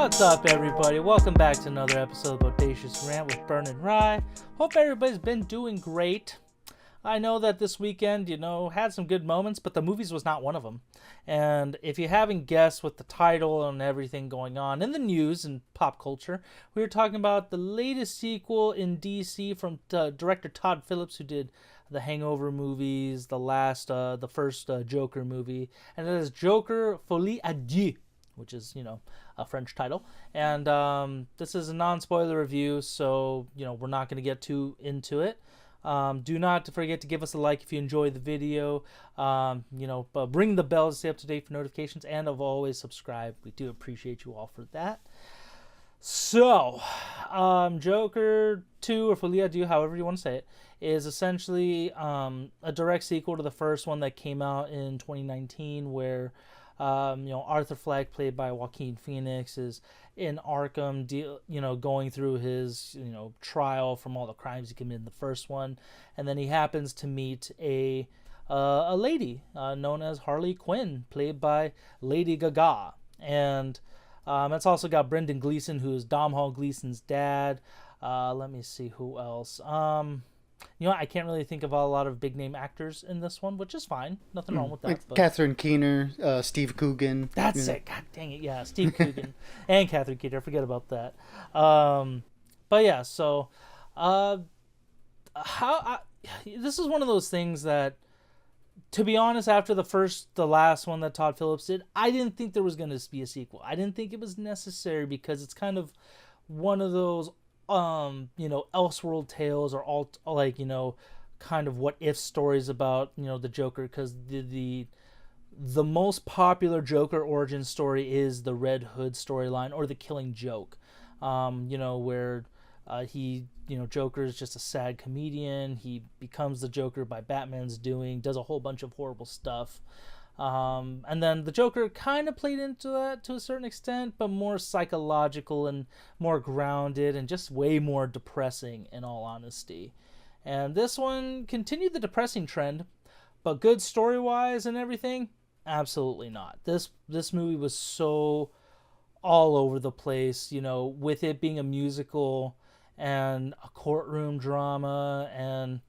What's up, everybody? Welcome back to another episode of Bodacious Rant with Burn and Rye. Hope everybody's been doing great. I know that this weekend, had some good moments, but the movies was not one of them. And if you haven't guessed with the title and everything going on in the news and pop culture, we were talking about the latest sequel in DC from director Todd Phillips, who did the Hangover movies, the first Joker movie, and that is Joker Folie à Deux, which is, a French title. And this is a non-spoiler review, so, we're not going to get too into it. Do not forget to give us a like if you enjoy the video. Ring the bell to stay up to date for notifications, and of always subscribe. We do appreciate you all for that. So, Joker 2 or Folie à Deux, however you want to say it, is essentially a direct sequel to the first one that came out in 2019, where Arthur Fleck, played by Joaquin Phoenix, is in Arkham, going through his, trial from all the crimes he committed in the first one, and then he happens to meet a lady known as Harley Quinn, played by Lady Gaga, and it's also got Brendan Gleeson, who is Domhnall Gleeson's dad. Let me see who else. I can't really think of a lot of big name actors in this one, which is fine. Nothing wrong with that. Like Catherine Keener, Steve Coogan. That's it. God dang it. Yeah, Steve Coogan and Catherine Keener. Forget about that. But yeah, so this is one of those things that, to be honest, after the last one that Todd Phillips did, I didn't think there was going to be a sequel. I didn't think it was necessary, because it's kind of one of those Elseworld tales, or all kind of what if stories about the Joker, because the most popular Joker origin story is the Red Hood storyline, or the Killing Joke, where he Joker is just a sad comedian. He becomes the Joker by Batman's doing, does a whole bunch of horrible stuff. And then the Joker kind of played into that to a certain extent, but more psychological and more grounded and just way more depressing, in all honesty. And this one continued the depressing trend, but good story-wise and everything, absolutely not. This movie was so all over the place, with it being a musical and a courtroom drama, and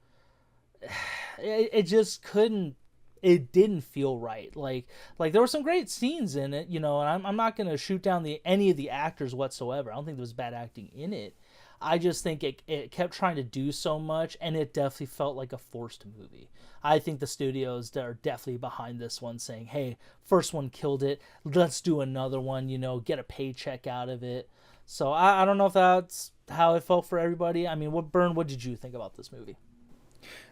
it just couldn't. It didn't feel right. Like there were some great scenes in it, and I'm not going to shoot down any of the actors whatsoever. I don't think there was bad acting in it. I just think it kept trying to do so much, and it definitely felt like a forced movie. I think the studios that are definitely behind this one, saying, hey, first one killed it, let's do another one, get a paycheck out of it. So I don't know if that's how it felt for everybody. I mean, what did you think about this movie?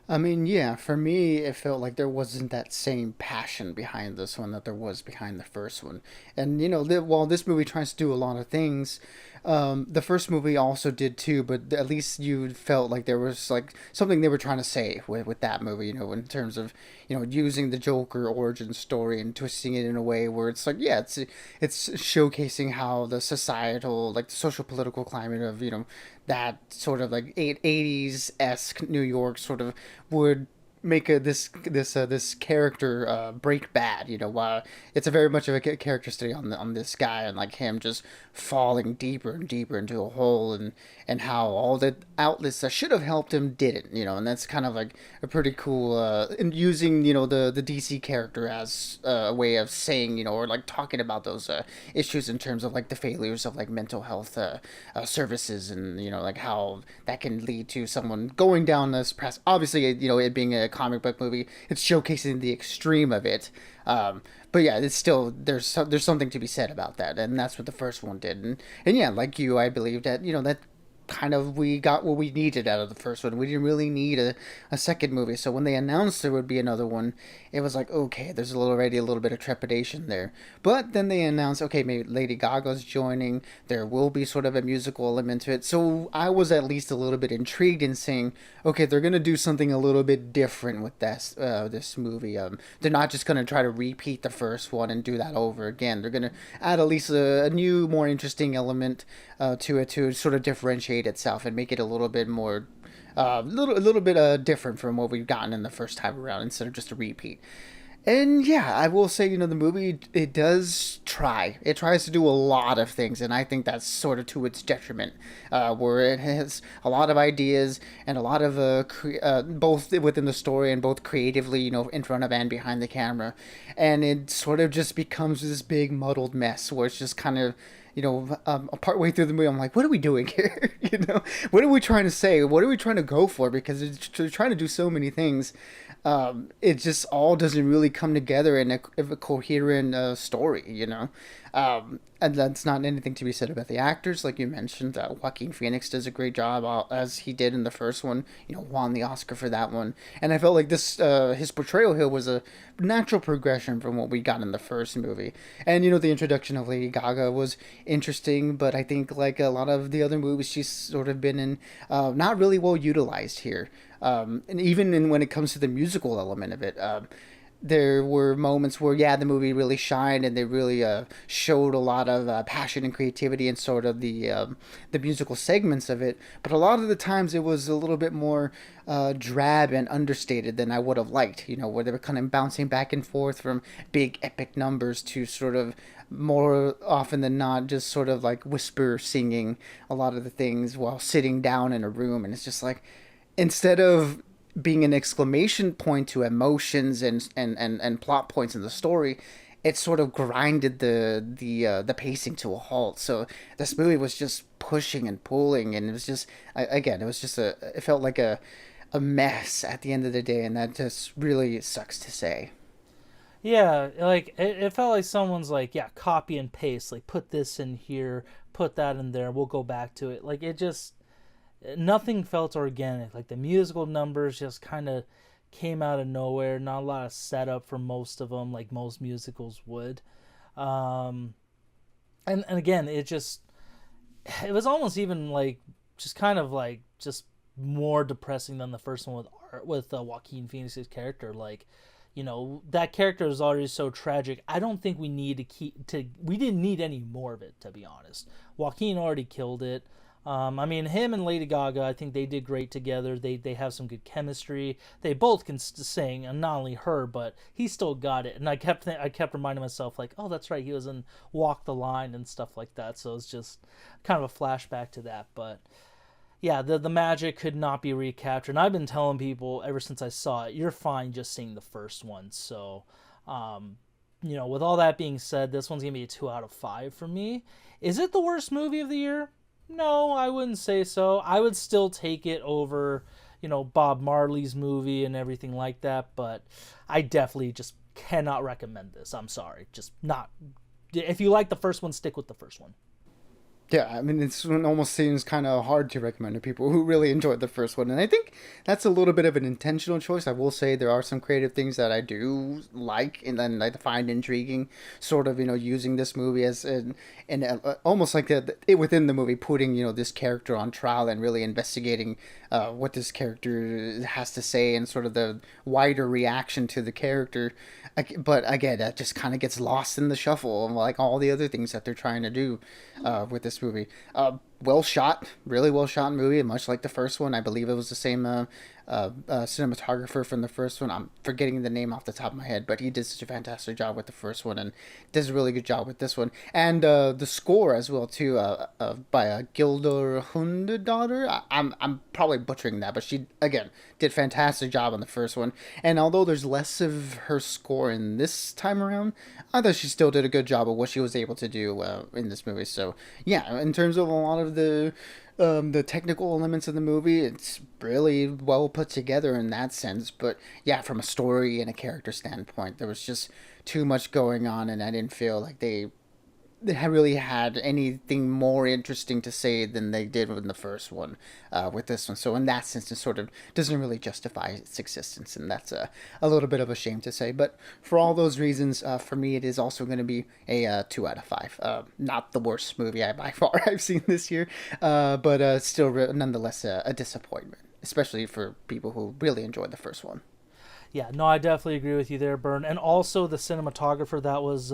I mean, yeah, for me, it felt like there wasn't that same passion behind this one that there was behind the first one. And, while this movie tries to do a lot of things, the first movie also did too, but at least you felt like there was like something they were trying to say with that movie, in terms of, using the Joker origin story and twisting it in a way where it's like, yeah, it's showcasing how the societal, like the social political climate of, that sort of like 80s-esque New York sort of would make this character break bad. It's a very much of a character study on this guy, and like him just falling deeper and deeper into a hole, and how all the outlets that should have helped him didn't. And that's kind of like a pretty cool and using the DC character as a way of saying or like talking about those issues in terms of like the failures of like mental health services, and like how that can lead to someone going down this path. Obviously, it being a comic book movie, it's showcasing the extreme of it, but yeah, it's still there's something to be said about that, and that's what the first one did. And yeah, like you, I believe that that kind of we got what we needed out of the first one. We didn't really need a second movie. So when they announced there would be another one, it was like, okay, there's already a little bit of trepidation there. But then they announced, okay, maybe Lady Gaga's joining. There will be sort of a musical element to it. So I was at least a little bit intrigued in saying, okay, they're going to do something a little bit different with this movie. They're not just going to try to repeat the first one and do that over again. They're going to add at least a new, more interesting element to it to sort of differentiate itself and make it a little bit more a little bit different from what we've gotten in the first time around, instead of just a repeat. And yeah, I will say, the movie, it does try. It tries to do a lot of things, and I think that's sort of to its detriment, where it has a lot of ideas and a lot of both within the story and both creatively, in front of and behind the camera, and it sort of just becomes this big muddled mess where it's just kind of. Partway through the movie, I'm like, what are we doing here? What are we trying to say? What are we trying to go for? Because they're trying to do so many things, it just all doesn't really come together in a coherent story, and that's not anything to be said about the actors, like you mentioned. Joaquin Phoenix does a great job, as he did in the first one. Won the Oscar for that one, and I felt like this his portrayal here was a natural progression from what we got in the first movie. And the introduction of Lady Gaga was interesting, but I think like a lot of the other movies she's sort of been in, not really well utilized here. And even when it comes to the musical element of it, there were moments where, yeah, the movie really shined and they really showed a lot of passion and creativity in sort of the musical segments of it. But a lot of the times it was a little bit more drab and understated than I would have liked, where they were kind of bouncing back and forth from big epic numbers to sort of more often than not just sort of like whisper singing a lot of the things while sitting down in a room. And it's just like, instead of being an exclamation point to emotions and plot points in the story, it sort of grinded the pacing to a halt. So this movie was just pushing and pulling, and it was just, again, it was just it felt like a mess at the end of the day, and that just really sucks to say. Yeah, like it felt like someone's like, yeah, copy and paste, like put this in here, put that in there, we'll go back to it. Like it just, nothing felt organic. Like the musical numbers just kind of came out of nowhere. Not a lot of setup for most of them, like most musicals would. Um, and again, it was almost even like just kind of like just more depressing than the first one with Joaquin Phoenix's character. Like, that character is already so tragic. I don't think we didn't need any more of it, to be honest. Joaquin already killed it. I mean, him and Lady Gaga, I think they did great together. They have some good chemistry. They both can sing, and not only her, but he still got it. And I kept reminding myself, like, oh, that's right, he was in Walk the Line and stuff like that. So it's just kind of a flashback to that. But yeah, the magic could not be recaptured. And I've been telling people ever since I saw it, you're fine just seeing the first one. So, with all that being said, this one's gonna be a 2 out of 5 for me. Is it the worst movie of the year? No, I wouldn't say so. I would still take it over, Bob Marley's movie and everything like that, but I definitely just cannot recommend this. I'm sorry. Just not. If you like the first one, stick with the first one. Yeah, I mean, it almost seems kind of hard to recommend to people who really enjoyed the first one. And I think that's a little bit of an intentional choice. I will say there are some creative things that I do like and then I find intriguing, sort of, using this movie as almost like within the movie, putting, this character on trial and really investigating what this character has to say and sort of the wider reaction to the character. But again, that just kind of gets lost in the shuffle, like all the other things that they're trying to do with this movie. Well shot, really well shot movie, much like the first one. I believe it was the same cinematographer from the first one. I'm forgetting the name off the top of my head, but he did such a fantastic job with the first one and does a really good job with this one. And the score as well too, by Gilder Hundedaughter. I'm probably butchering that, but she again did fantastic job on the first one. And although there's less of her score in this time around, I thought she still did a good job of what she was able to do in this movie. So yeah, in terms of a lot of the technical elements of the movie, it's really well put together in that sense. But yeah, from a story and a character standpoint, there was just too much going on, and I didn't feel like they really had anything more interesting to say than they did in the first one with this one. So in that sense, it sort of doesn't really justify its existence, and that's a little bit of a shame to say. But for all those reasons, for me, it is also going to be a 2 out of 5. Not the worst movie by far I've seen this year, but still nonetheless a disappointment, especially for people who really enjoyed the first one. Yeah, no, I definitely agree with you there, Bern. And also the cinematographer, that was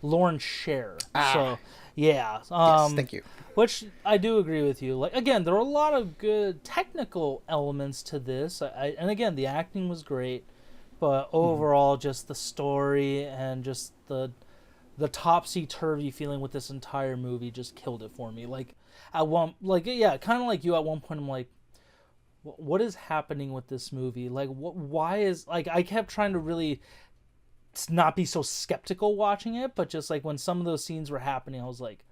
Lauren Scher. So, yeah. Yes, thank you. Which I do agree with you. Like, again, there are a lot of good technical elements to this. And again, the acting was great. but overall, just the story and just the topsy turvy feeling with this entire movie just killed it for me. Like at one, like yeah, kind of like you. At one point, I'm like, what is happening with this movie? Like, why is like I kept trying to really not be so skeptical watching it, but just like when some of those scenes were happening, I was like,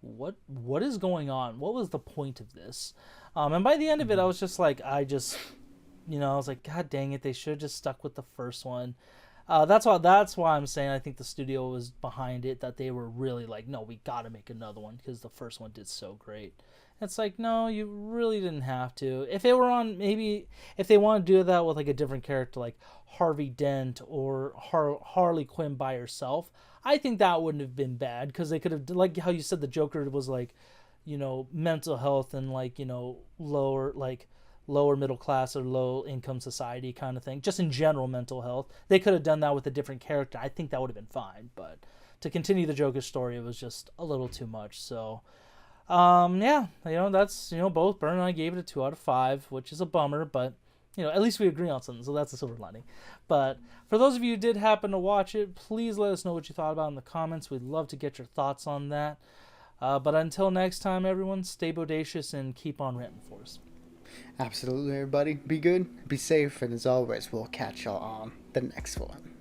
what is going on? What was the point of this? And by the end of it, I was just like, I was like, God dang it, they should have just stuck with the first one. That's why I'm saying I think the studio was behind it, that they were really like, no, we got to make another one because the first one did so great. It's like, no, you really didn't have to. If it were on, maybe if they want to do that with like a different character like Harvey Dent or Harley Quinn by herself, I think that wouldn't have been bad because they could have, like how you said, the Joker was like, mental health and like, lower middle class or low income society kind of thing, just in general mental health. They could have done that with a different character. I think that would have been fine, but to continue the Joker story, it was just a little too much. So yeah, that's, both Bern and I gave it a 2 out of 5, which is a bummer, but at least we agree on something, so that's a silver lining. But for those of you who did happen to watch it, please let us know what you thought about in the comments. We'd love to get your thoughts on that. But until next time, everyone, stay bodacious and keep on ranting for us. Absolutely, everybody. Be good, be safe, and as always, we'll catch y'all on the next one.